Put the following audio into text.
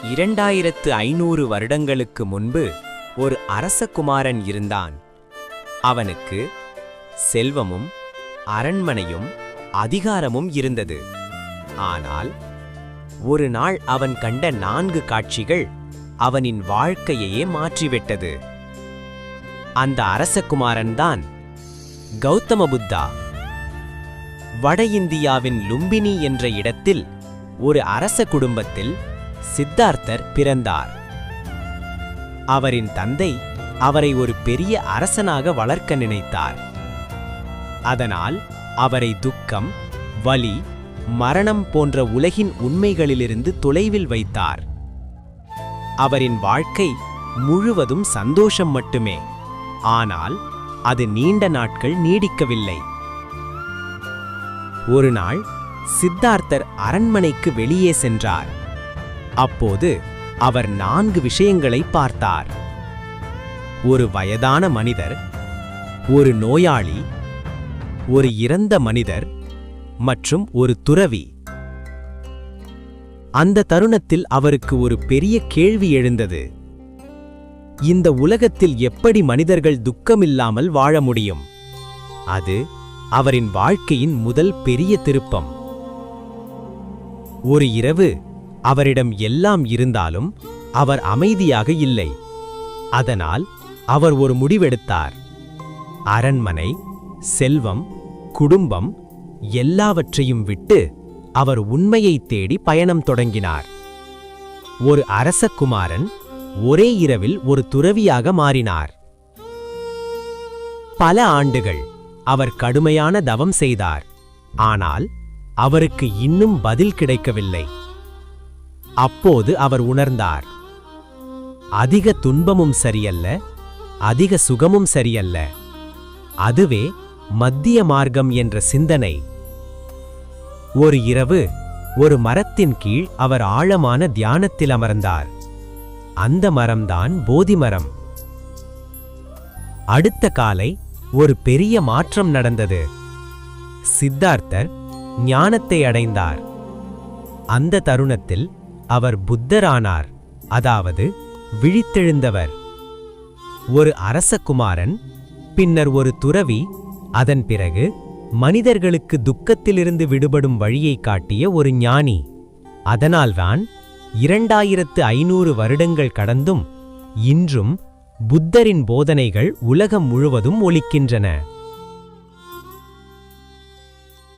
2500 வருடங்களுக்கு முன்பு ஒரு அரசகுமாரன் இருந்தான். அவனுக்கு செல்வமும் அரண்மனையும் அதிகாரமும் இருந்தது. ஆனால் ஒரு நாள் அவன் கண்ட 4 காட்சிகள் அவனின் வாழ்க்கையையே மாற்றிவிட்டது. அந்த அரசகுமாரன்தான் கௌதம புத்தா. வட இந்தியாவின் லும்பினி என்ற இடத்தில் ஒரு அரச குடும்பத்தில் சித்தார்த்தர் பிறந்தார். அவரின் தந்தை அவரை ஒரு பெரிய அரசனாக வளர்க்க நினைத்தார். அதனால் அவரை துக்கம், வலி, மரணம் போன்ற உலகின் உண்மைகளிலிருந்து தொலைவில் வைத்தார். அவரின் வாழ்க்கை முழுவதும் சந்தோஷம் மட்டுமே. ஆனால் அது நீண்ட நாட்கள் நீடிக்கவில்லை. ஒரு நாள் சித்தார்த்தர் அரண்மனைக்கு வெளியே சென்றார். அப்போது அவர் 4 விஷயங்களை பார்த்தார். ஒரு வயதான மனிதர், ஒரு நோயாளி, ஒரு இறந்த மனிதர் மற்றும் ஒரு துறவி. அந்த தருணத்தில் அவருக்கு ஒரு பெரிய கேள்வி எழுந்தது. இந்த உலகத்தில் எப்படி மனிதர்கள் துக்கமில்லாமல் வாழ முடியும்? அது அவரின் வாழ்க்கையின் முதல் பெரிய திருப்பம். ஒரு இரவு அவரிடம் எல்லாம் இருந்தாலும் அவர் அமைதியாக இல்லை. அதனால் அவர் ஒரு முடிவெடுத்தார். அரண்மனை, செல்வம், குடும்பம் எல்லாவற்றையும் விட்டு அவர் உண்மையைத் தேடி பயணம் தொடங்கினார். ஒரு அரசகுமாரன் ஒரே இரவில் ஒரு துறவியாக மாறினார். பல ஆண்டுகள் அவர் கடுமையான தவம் செய்தார். ஆனால் அவருக்கு இன்னும் பதில் கிடைக்கவில்லை. அப்போது அவர் உணர்ந்தார், அதிக துன்பமும் சரியல்ல, அதிக சுகமும் சரியல்ல. அதுவே மத்திய மார்க்கம் என்ற சிந்தனை. ஒரு இரவு ஒரு மரத்தின் கீழ் அவர் ஆழமான தியானத்தில் அமர்ந்தார். அந்த மரம்தான் போதி மரம். அடுத்த காலை ஒரு பெரிய மாற்றம் நடந்தது. சித்தார்த்தர் ஞானத்தை அடைந்தார். அந்த தருணத்தில் அவர் புத்தரானார், அதாவது விழித்தெழுந்தவர். ஒரு அரசகுமாரன், பின்னர் ஒரு துறவி, அதன் பிறகு மனிதர்களுக்கு துக்கத்திலிருந்து விடுபடும் வழியை காட்டிய ஒரு ஞானி. அதனால்தான் 2500 வருடங்கள் கடந்தும் இன்றும் புத்தரின் போதனைகள் உலகம் முழுவதும் ஒலிக்கின்றன.